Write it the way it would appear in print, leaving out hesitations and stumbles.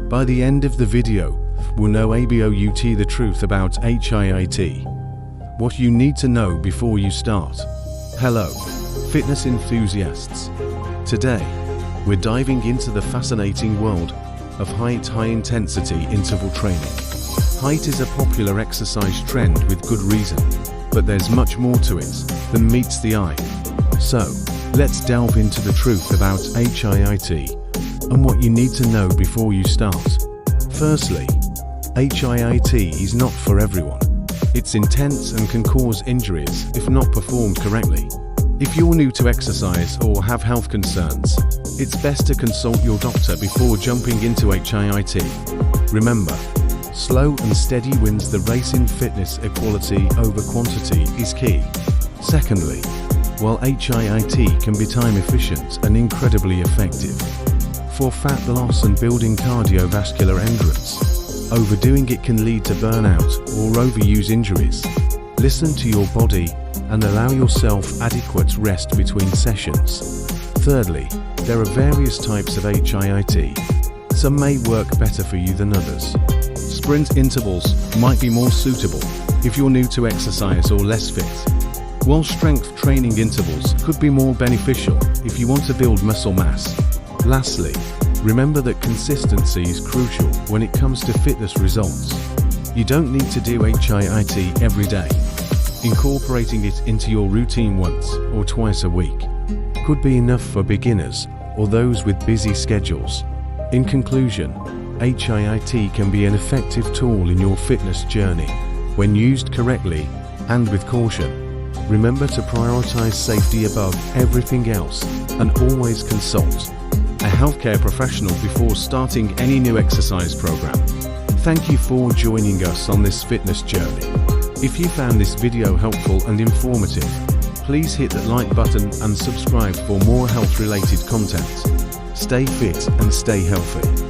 By the end of the video, we'll know about the truth about HIIT. What you need to know before you start. Hello, fitness enthusiasts. Today, we're diving into the fascinating world of HIIT, high-intensity interval training. HIIT is a popular exercise trend with good reason, but there's much more to it than meets the eye. So, let's delve into the truth about HIIT and what you need to know before you start. Firstly, HIIT is not for everyone. It's intense and can cause injuries if not performed correctly. If you're new to exercise or have health concerns, it's best to consult your doctor before jumping into HIIT. Remember, slow and steady wins the race in fitness. Quality over quantity is key. Secondly, while HIIT can be time efficient and incredibly effective for fat loss and building cardiovascular endurance, overdoing it can lead to burnout or overuse injuries. Listen to your body and allow yourself adequate rest between sessions. Thirdly, there are various types of HIIT. Some may work better for you than others. Sprint intervals might be more suitable if you're new to exercise or less fit, while strength training intervals could be more beneficial if you want to build muscle mass. Lastly, remember that consistency is crucial when it comes to fitness results. You don't need to do HIIT every day. Incorporating it into your routine once or twice a week could be enough for beginners or those with busy schedules. In conclusion, HIIT can be an effective tool in your fitness journey when used correctly and with caution. Remember to prioritize safety above everything else and always consult a healthcare professional before starting any new exercise program. Thank you for joining us on this fitness journey. If you found this video helpful and informative, please hit that like button and subscribe for more health-related content. Stay fit and stay healthy.